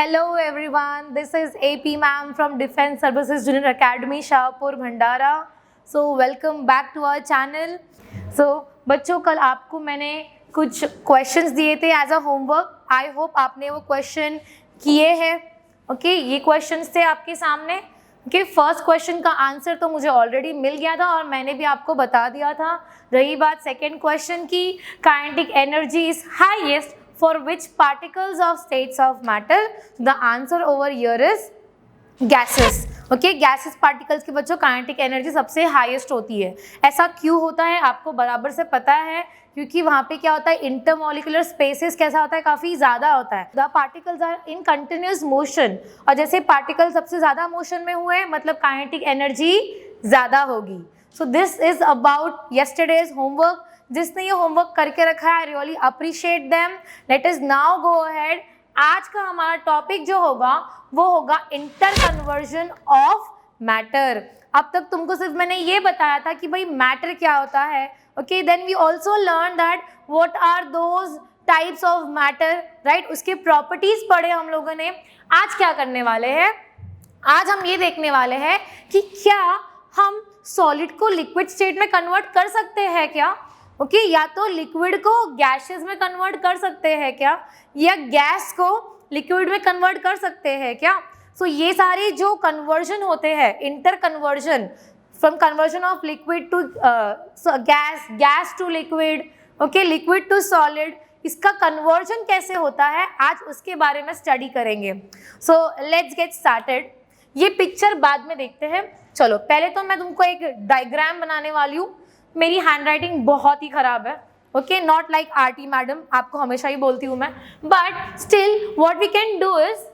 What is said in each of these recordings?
Hello everyone, this is AP ma'am from Defense Services Junior Academy, Shahpur, Bhandara. So welcome back to our channel. So बच्चों कल आपको मैंने कुछ questions दिए थे as a homework. I hope आपने वो question किए हैं. Okay, ये questions थे आपके सामने. Okay, फर्स्ट क्वेश्चन का आंसर तो मुझे ऑलरेडी मिल गया था और मैंने भी आपको बता दिया था. रही बात सेकेंड क्वेश्चन की, kinetic energy is highest for which particles of states of matter? The answer over here is gases. Okay, gases particles के बच्चों काइनेटिक एनर्जी सबसे हाईएस्ट होती है. ऐसा क्यों होता है आपको बराबर से पता है, क्योंकि वहाँ पे क्या होता है, इंटरमोलिकुलर स्पेसेस कैसा होता है, काफ़ी ज़्यादा होता है. The particles are in continuous motion, और जैसे पार्टिकल सबसे ज़्यादा मोशन में हुए मतलब काइनेटिक एनर्जी ज़्यादा होगी. So this is about yesterday's homework. जिसने ये होमवर्क करके रखा है, I really appreciate them. Let us now go ahead. आज का हमारा टॉपिक जो होगा वो होगा इंटर कन्वर्जन ऑफ मैटर. अब तक तुमको सिर्फ मैंने ये बताया था कि भाई मैटर क्या होता है. Okay, then we also learn that what are those types of matter, right. उसके प्रॉपर्टीज पढ़े हम लोगों ने. आज क्या करने वाले हैं, आज हम ये देखने वाले हैं कि क्या हम सॉलिड को लिक्विड स्टेट में कन्वर्ट कर सकते हैं क्या. ओके, या तो लिक्विड को गैसेस में कन्वर्ट कर सकते हैं क्या, या गैस को लिक्विड में कन्वर्ट कर सकते हैं क्या. सो ये सारे जो कन्वर्जन होते हैं, inter conversion, from conversion of liquid to gas, gas to liquid, okay, liquid to solid, इसका कन्वर्जन कैसे होता है आज उसके बारे में स्टडी करेंगे. So let's get started. ये पिक्चर बाद में देखते हैं. चलो पहले तो मैं तुमको एक डायग्राम बनाने वाली हूँ. मेरी हैंडराइटिंग बहुत ही ख़राब है. Okay, not like RT madam, आपको हमेशा ही बोलती हूँ मैं, but still what we can do is,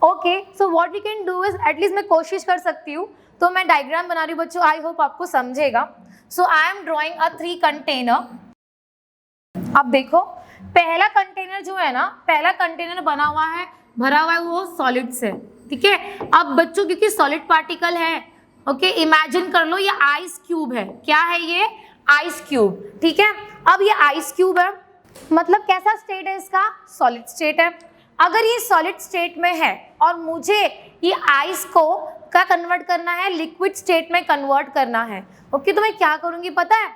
okay, so what we can do is at least मैं कोशिश कर सकती हूँ. तो मैं डायग्राम बना रही हूँ बच्चों, आई होप आपको समझेगा. So I am drawing a 3 container. अब देखो पहला कंटेनर जो है ना, पहला कंटेनर बना हुआ है, भरा हुआ है वो सॉलिड से. ठीक है, अब बच्चों क्योंकि सॉलिड पार्टिकल है, ओके, इमेजिन कर लो ये आइस क्यूब है. क्या है ये, आइस क्यूब. ठीक है, अब ये आइस क्यूब है, मतलब कैसा स्टेट है इसका, सॉलिड स्टेट है. अगर ये सॉलिड स्टेट में है और मुझे ये आइस को क्या कन्वर्ट करना है, लिक्विड स्टेट में कन्वर्ट करना है. ओके, तो मैं क्या करूँगी पता है,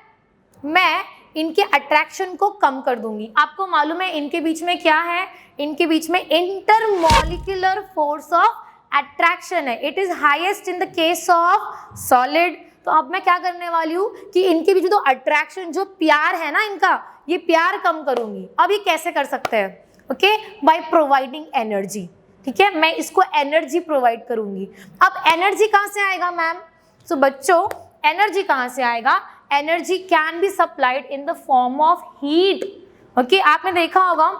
मैं इनके अट्रैक्शन को कम कर दूंगी. आपको मालूम है इनके बीच में क्या है, इनके बीच में इंटरमॉलिक्यूलर फोर्स ऑफ अट्रैक्शन है. It is highest in the case of solid. तो अब मैं क्या करने वाली हूँ कि इनके बीच में तो अट्रैक्शन, जो प्यार है ना इनका, ये प्यार कम करूंगी. अब ये कैसे कर सकते हैं, ओके, बाय प्रोवाइडिंग एनर्जी. ठीक है, मैं इसको एनर्जी प्रोवाइड करूंगी. अब एनर्जी कहाँ से आएगा मैम, सो बच्चों एनर्जी कहाँ से आएगा, energy can be supplied in the form of heat. Okay, आपने देखा होगा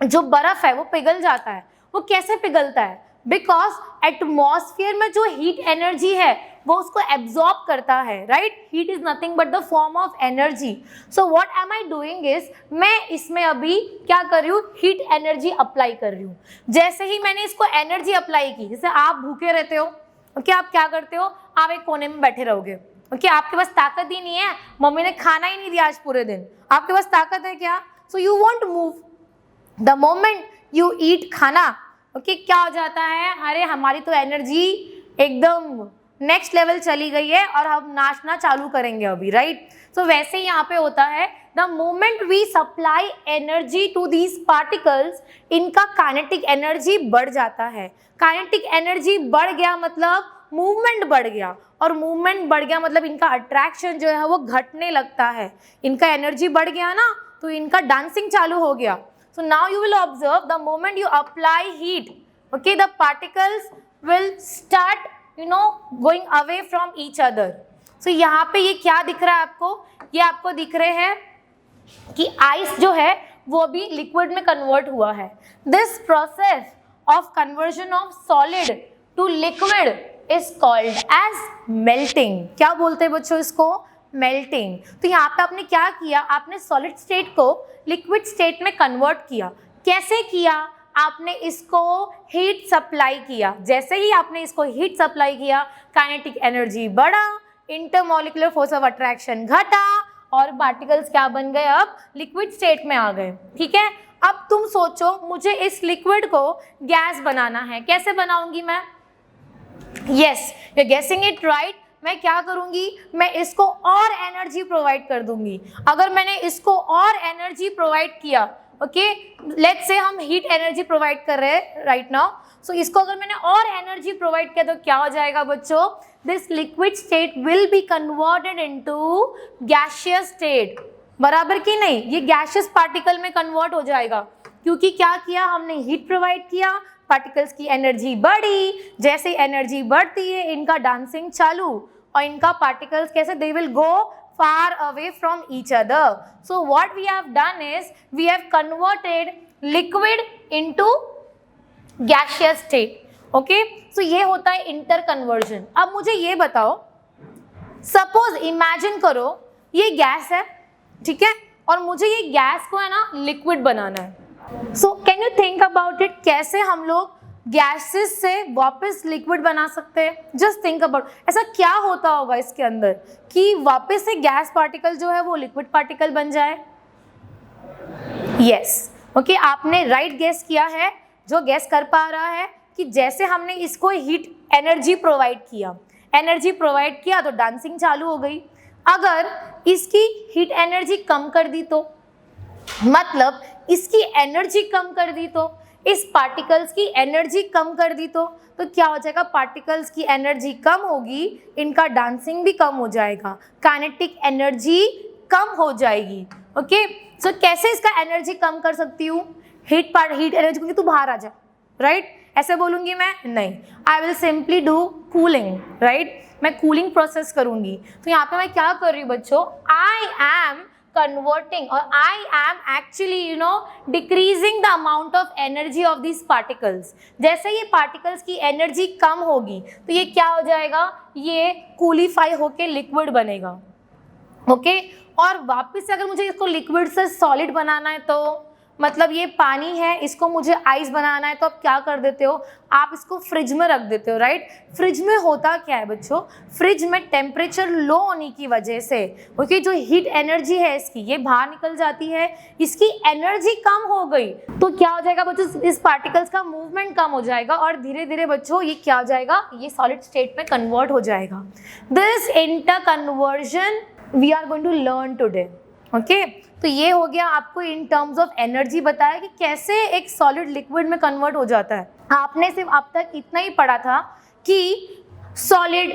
जो बर्फ है वो पिघल जाता है. वो कैसे पिघलता है, बिकॉज एटमॉस्फेयर में जो हीट एनर्जी है वो उसको एब्जॉर्ब करता है, right. Heat is nothing but the form of energy. So what am I doing is, मैं इसमें अभी क्या कर रही हूँ, हीट एनर्जी अप्लाई कर रही हूँ. जैसे ही मैंने इसको एनर्जी अप्लाई की, जैसे आप भूखे रहते हो, ओके, आप क्या करते हो, आप एक कोने में बैठे रहोगे. ओके, आपके पास ताकत ही नहीं है, मम्मी ने खाना ही नहीं दिया आज पूरे दिन, आपके पास ताकत है क्या, so you want move. The moment you eat खाना, ओके, क्या हो जाता है, अरे हमारी तो एनर्जी एकदम नेक्स्ट लेवल चली गई है और हम नाचना चालू करेंगे अभी, राइट. सो वैसे ही यहाँ पे होता है, the moment we supply energy to these particles, इनका काइनेटिक एनर्जी बढ़ जाता है. काइनेटिक एनर्जी बढ़ गया मतलब मूवमेंट बढ़ गया, और मूवमेंट बढ़ गया मतलब इनका अट्रैक्शन जो है वो घटने लगता है. इनका एनर्जी बढ़ गया ना, तो इनका डांसिंग चालू हो गया. So now you will observe the moment you apply heat, okay, the particles will start, going away from each other. So यहाँ पे ये क्या दिख रहा है आपको, ये आपको दिख रहे हैं कि आइस जो है वो भी लिक्विड में कन्वर्ट हुआ है. This process of conversion of solid to liquid is called as melting. क्या बोलते हैं बच्चों इसको, मेल्टिंग. तो यहाँ पे आपने क्या किया, आपने सॉलिड स्टेट को लिक्विड स्टेट में कन्वर्ट किया. कैसे किया, आपने इसको हीट सप्लाई किया. जैसे ही आपने इसको हीट सप्लाई किया, काइनेटिक एनर्जी बढ़ा, इंटरमॉलिक्यूलर फोर्स ऑफ अट्रैक्शन घटा, और पार्टिकल्स क्या बन गए, अब लिक्विड स्टेट में आ गए। ठीक है, अब तुम सोचो मुझे इस लिक्विड को गैस बनाना है, कैसे बनाऊंगी मैं? यस, यू गेसिंग इट राइट। मैं क्या करूंगी, मैं इसको और एनर्जी प्रोवाइड कर दूंगी। अगर मैंने इसको और एनर्जी प्रोवाइड किया, ओके, लेट्स से हम हीट एनर्जी प्रोवाइड कर रहे हैं राइट नाउ, सो इसको अगर मैंने और एनर्जी प्रोवाइड किया तो क्या हो जाएगा बच्चों, this liquid state will be converted into gaseous state. बराबर कि नहीं, ये गैसियस पार्टिकल में कन्वर्ट हो जाएगा, क्योंकि क्या किया हमने, हीट प्रोवाइड किया, पार्टिकल्स की एनर्जी बढ़ी। जैसे एनर्जी बढ़ती है इनका डांसिंग चालू, और इनका पार्टिकल्स कैसे, they will go far away from each other. So what we have done is we have converted liquid into gaseous state. Okay, so ये होता है इंटर कन्वर्जन। अब मुझे ये बताओ, सपोज इमेजिन करो ये गैस है, ठीक है, और मुझे ये गैस को है ना लिक्विड बनाना है। So can you think about it, कैसे हम लोग गैसेस से वापस लिक्विड बना सकते हैं? जस्ट थिंक अबाउट, ऐसा क्या होता होगा इसके अंदर कि वापस से गैस पार्टिकल जो है वो लिक्विड पार्टिकल बन जाए? यस, ओके, आपने राइट गेस किया है। जो गेस कर पा रहा है कि जैसे हमने इसको हीट एनर्जी प्रोवाइड किया तो डांसिंग चालू हो गई। अगर इसकी हीट एनर्जी कम कर दी तो, मतलब इसकी एनर्जी कम कर दी तो, इस पार्टिकल्स की एनर्जी कम कर दी तो क्या हो जाएगा, पार्टिकल्स की एनर्जी कम होगी, इनका डांसिंग भी कम हो जाएगा, काइनेटिक एनर्जी कम हो जाएगी। ओके, सो कैसे इसका एनर्जी कम कर सकती हूँ? हीट एनर्जी, क्योंकि तू बाहर आ जा, राइट, ऐसे बोलूंगी मैं? नहीं, I will simply do cooling, right, मैं कूलिंग प्रोसेस करूंगी। तो यहाँ पे मैं क्या कर रही हूँ बच्चों, I am converting or I am actually decreasing the amount of energy of these particles। जैसे ये particles की energy कम होगी तो ये क्या हो जाएगा, ये कूलीफाई होके लिक्विड बनेगा। ओके, और वापस से अगर मुझे इसको लिक्विड से सॉलिड बनाना है तो, मतलब ये पानी है, इसको मुझे आइस बनाना है, तो आप क्या कर देते हो, आप इसको फ्रिज में रख देते हो, राइट। फ्रिज में होता क्या है बच्चों, फ्रिज में टेम्परेचर लो होने की वजह से, क्योंकि जो हीट एनर्जी है इसकी ये बाहर निकल जाती है, इसकी एनर्जी कम हो गई तो क्या हो जाएगा बच्चों, इस पार्टिकल्स का मूवमेंट कम हो जाएगा और धीरे धीरे बच्चों ये क्या हो जाएगा, ये सॉलिड स्टेट में कन्वर्ट हो जाएगा। This inter conversion we are going to learn today. Okay, तो ये हो गया आपको इन टर्म्स ऑफ एनर्जी बताया कि कैसे एक सॉलिड लिक्विड में कन्वर्ट हो जाता है। आपने सिर्फ अब तक इतना ही पढ़ा था कि solid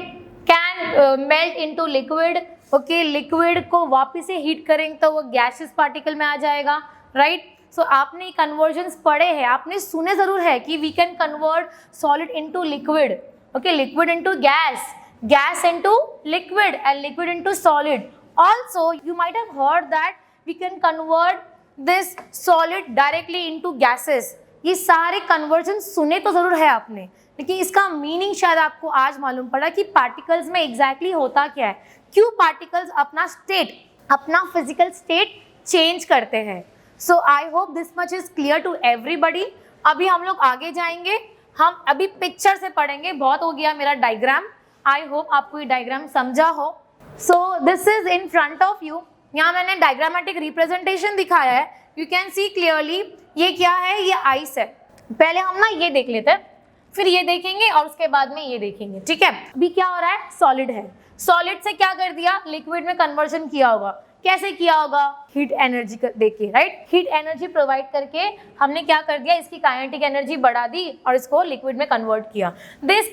can melt into liquid. Okay, liquid को वापस से हीट करेंगे तो वो गैसियस पार्टिकल में आ जाएगा, राइट। सो आपने कन्वर्जन्स पढ़े हैं, आपने सुने जरूर है कि we can convert solid into liquid, okay, liquid into gas, gas into liquid and liquid into solid. Also, you might have heard that we can convert this solid directly into gases। ये सारे conversion सुने तो जरूर है आपने, लेकिन इसका meaning शायद आपको आज मालूम पड़ा कि पार्टिकल्स में एग्जैक्टली होता क्या है, क्यों पार्टिकल्स अपना स्टेट, अपना फिजिकल स्टेट चेंज करते हैं। So I hope this much is clear to everybody. अभी हम लोग आगे जाएंगे, हम अभी पिक्चर से पढ़ेंगे, बहुत हो गया मेरा डायग्राम। आई होप आपको ये डायग्राम समझा हो। So this is in front of you, यहाँ मैंने डायग्रामेटिक रिप्रेजेंटेशन दिखाया है, यू कैन सी क्लियरली। ये क्या है, ये आइस है। पहले हम ना ये देख लेते हैं, फिर ये देखेंगे और उसके बाद में ये देखेंगे, ठीक है। अभी क्या हो रहा है, सॉलिड है, सॉलिड से क्या कर दिया, लिक्विड में कन्वर्जन किया होगा। कैसे किया होगा, हीट एनर्जी देके, राइट, हीट एनर्जी प्रोवाइड करके हमने क्या कर दिया, इसकी काइनेटिक एनर्जी बढ़ा दी और इसको लिक्विड में कन्वर्ट किया। This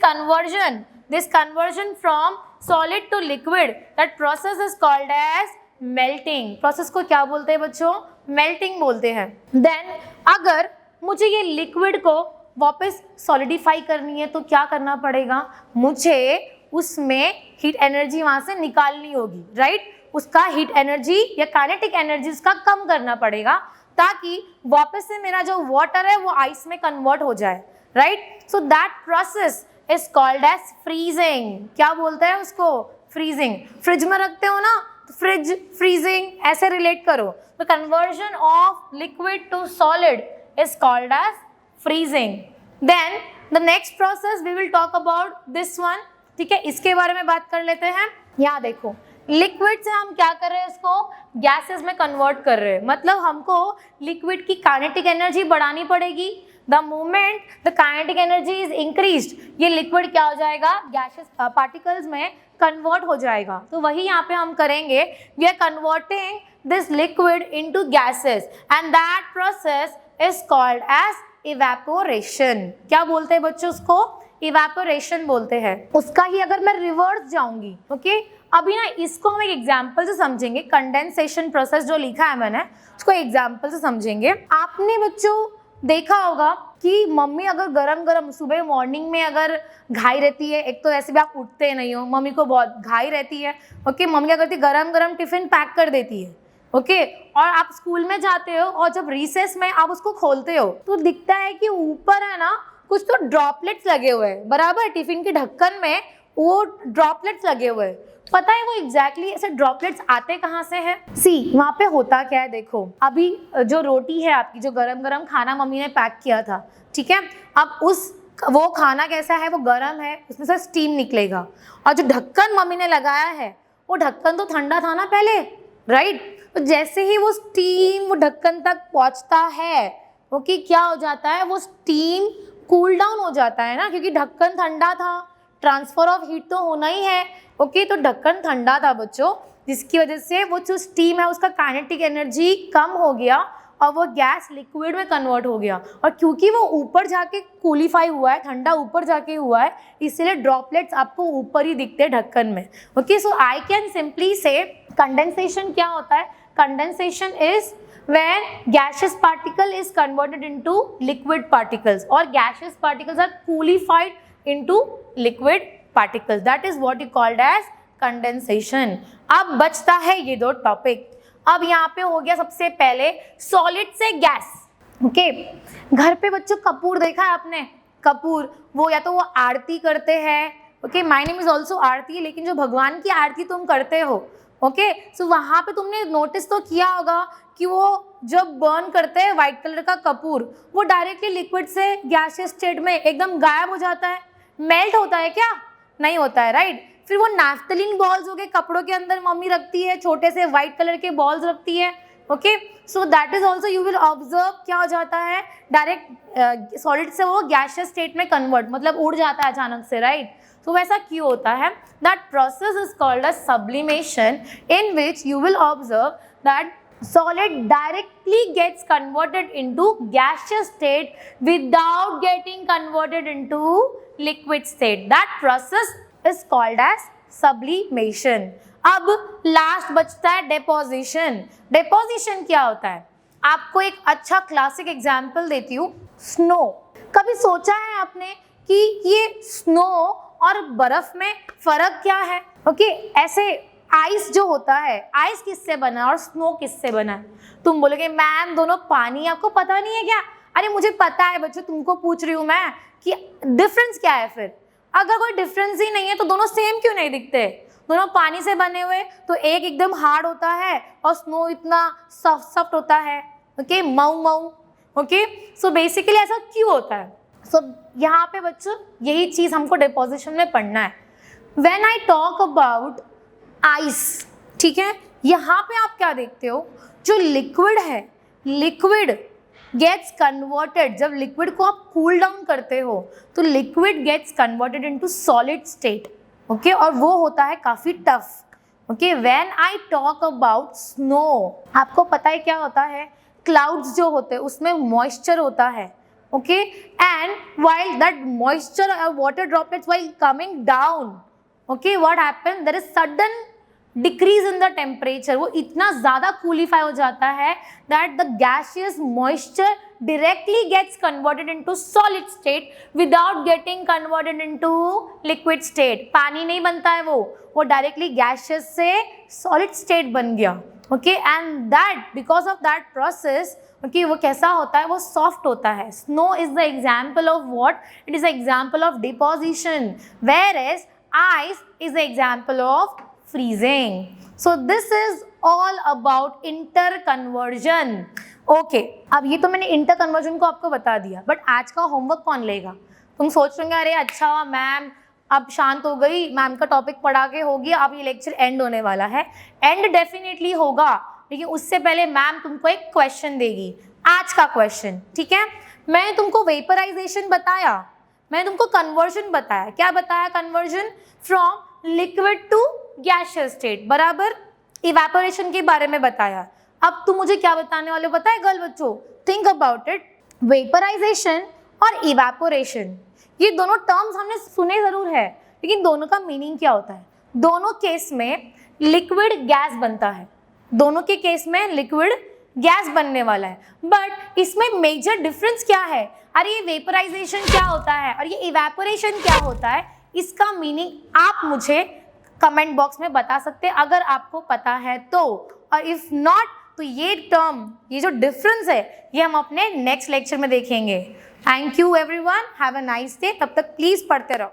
conversion from solid to liquid, that process is called as melting। Process को क्या बोलते हैं बच्चों, मेल्टिंग बोलते हैं। देन अगर मुझे ये लिक्विड को वापस सॉलिडिफाई करनी है तो क्या करना पड़ेगा, मुझे उसमें हीट एनर्जी वहां से निकालनी होगी, राइट। उसका हीट एनर्जी या काइनेटिक एनर्जी उसका कम करना पड़ेगा ताकि वापस से मेरा जो वाटर है वो आइस में कन्वर्ट हो जाए, right. So that process is called as freezing। क्या बोलते हैं उसको, freezing। फ्रिज में रखते हो ना, तो फ्रिज freezing ऐसे रिलेट करो। The conversion of liquid to solid is called as freezing। Then the next process we will talk about this one, ठीक है, इसके बारे में बात कर लेते हैं। यहाँ देखो, लिक्विड से हम क्या कर रहे हैं, इसको गैसेस में कन्वर्ट कर रहे हैं, मतलब हमको लिक्विड की काइनेटिक एनर्जी बढ़ानी पड़ेगी। The moment the kinetic energy is increased, ये लिक्विड क्या हो जाएगा, गैसेस पार्टिकल्स में कन्वर्ट हो जाएगा। तो वही यहाँ पे हम करेंगे, we are converting this liquid into gases and that process is called as evaporation. क्या बोलते हैं बच्चों उसको, इवेपोरेशन बोलते हैं। उसका ही अगर मैं रिवर्स जाऊंगी, ओके अभी ना इसको हम एक एग्जाम्पल से समझेंगे, कंडेंसेशन प्रोसेस जो लिखा है मैंने उसको एग्जाम्पल से समझेंगे। आपने बच्चों देखा होगा कि मम्मी अगर गरम गरम सुबह मॉर्निंग में अगर घाई रहती है, एक तो ऐसे भी आप उठते नहीं हो, मम्मी को बहुत घाई रहती है, ओके मम्मी क्या करती है, गरम गरम टिफिन पैक कर देती है, ओके और आप स्कूल में जाते हो और जब रिसेस में आप उसको खोलते हो तो दिखता है कि ऊपर है ना कुछ तो ड्रॉपलेट्स लगे हुए हैं, बराबर टिफिन के ढक्कन में वो ड्रॉपलेट्स लगे हुए हैं। पता है वो एग्जैक्टली ऐसे ड्रॉपलेट्स आते कहाँ से हैं? सी वहाँ पे होता क्या है, देखो अभी जो रोटी है आपकी, जो गरम गरम खाना मम्मी ने पैक किया था, ठीक है, अब वो खाना कैसा है, वो गरम है, उसमें से स्टीम निकलेगा, और जो ढक्कन मम्मी ने लगाया है वो ढक्कन तो ठंडा था ना पहले, राइट? तो जैसे ही वो स्टीम वो ढक्कन तक पहुँचता है, ओके क्या हो जाता है, वो स्टीम कूल डाउन हो जाता है ना, क्योंकि ढक्कन ठंडा था, ट्रांसफर ऑफ हीट तो होना ही है, ओके तो ढक्कन ठंडा था बच्चों, जिसकी वजह से वो जो स्टीम है उसका काइनेटिक एनर्जी कम हो गया और वो गैस लिक्विड में कन्वर्ट हो गया, और क्योंकि वो ऊपर जाके कूलीफाई हुआ है, ठंडा ऊपर जाके हुआ है, इसलिए ड्रॉपलेट्स आपको ऊपर ही दिखते हैं ढक्कन में। Okay so I can simply से कंडेंसेशन क्या होता है, condensation is when gaseous particle is converted into liquid particles or gaseous particles are coolified into liquid particles, that is what is called as condensation। अब बचता है ये दो topic. अब यहाँ पे हो गया सबसे पहले सॉलिड से गैस, ओके घर पे बच्चों कपूर देखा है आपने, कपूर वो या तो वो आरती करते हैं, okay my name is also Aarti, लेकिन जो भगवान की आरती तुम करते हो, ओके सो वहाँ पे तुमने नोटिस तो किया होगा कि वो जब बर्न करते हैं व्हाइट कलर का कपूर, वो डायरेक्टली लिक्विड से गैसियस स्टेट में एकदम गायब हो जाता है, मेल्ट होता है क्या, नहीं होता है, राइट? फिर वो नैफ्थलीन बॉल्स हो गए, कपड़ों के अंदर मम्मी रखती है, छोटे से व्हाइट कलर के बॉल्स रखती है, okay so that is also you will observe क्या हो जाता है, डायरेक्ट सॉलिड से वो गैसियस स्टेट में कन्वर्ट, मतलब उड़ जाता है अचानक से, राइट? तो वैसा क्यों होता है? That process is called a sublimation, in which you will observe that solid directly gets converted into gaseous state without getting converted into liquid state. That process is called as sublimation. अब last बचता है deposition. Deposition क्या होता है? आपको एक अच्छा classic example देती हूँ, स्नो। कभी सोचा है आपने कि ये स्नो और बर्फ में फर्क क्या है? ओके ऐसे आइस जो होता है, आइस किससे बना और स्नो किससे बना है? तुम बोलोगे मैम दोनों पानी, आपको पता नहीं है क्या? अरे मुझे पता है बच्चों, तुमको पूछ रही हूँ मैं कि डिफरेंस क्या है। फिर अगर कोई डिफरेंस ही नहीं है तो दोनों सेम क्यों नहीं दिखते? दोनों पानी से बने हुए, तो एक एकदम हार्ड होता है और स्नो इतना सॉफ्ट सॉफ्ट होता है, okay Mau Mau, okay so basically ऐसा क्यों होता है? सो यहाँ पे बच्चों यही चीज़ हमको डिपोजिशन में पढ़ना है। When I talk about ice, ठीक है, यहाँ पे आप क्या देखते हो, जो लिक्विड है, लिक्विड गेट्स कन्वर्टेड, जब लिक्विड को आप कूल डाउन करते हो तो liquid gets converted into solid state, okay और वो होता है काफ़ी tough. Okay when I talk about snow, आपको पता है क्या होता है, क्लाउड्स जो होते हैं उसमें मॉइस्चर होता है, okay and while that moisture or water droplets while coming down, okay what happen, there is sudden decrease in the temperature, वो इतना ज़्यादा कूलीफाई हो जाता है that the gaseous moisture directly gets converted into solid state without getting converted into liquid state। पानी नहीं बनता है, वो डायरेक्टली gaseous से solid state बन गया, okay and that because of that process, okay वो कैसा होता है, वो soft होता है। Snow is the example of what? It is the example of deposition, whereas ice is the example of freezing। So this is all about interconversion। Okay, अब ये तो मैंने interconversion को आपको बता दिया, बट आज का होमवर्क कौन लेगा? तुम सोच रहे होंगे अरे अच्छा मैम अब शांत हो गई, मैम का टॉपिक पढ़ा के हो गया, अब ये लेक्चर एंड होने वाला है। एंड डेफिनेटली होगा, लेकिन उससे पहले मैम तुमको एक क्वेश्चन देगी, आज का क्वेश्चन, ठीक है। मैंने तुमको वेपराइजेशन बताया, मैंने तुमको कन्वर्जन बताया। क्या बताया? Conversion from liquid to gaseous state, बराबर। इवेपोरेशन के बारे में बताया। अब तुम मुझे क्या बताने वाले हो पता है गर्ल बच्चों? Think about it. वेपराइजेशन और इवेपोरेशन, ये दोनों टर्म्स हमने सुने जरूर है, लेकिन दोनों का मीनिंग क्या होता है? दोनों केस में लिक्विड गैस बनता है, दोनों के केस में लिक्विड गैस बनने वाला है, बट इसमें मेजर डिफरेंस क्या है? अरे ये वेपराइजेशन क्या होता है और ये इवेपोरेशन क्या होता है, इसका मीनिंग आप मुझे कमेंट बॉक्स में बता सकते हैं अगर आपको पता है तो, और इफ नॉट तो ये टर्म, ये जो डिफरेंस है, ये हम अपने नेक्स्ट लेक्चर में देखेंगे। Thank you everyone, have a nice day. तब तक प्लीज पढ़ते रहो।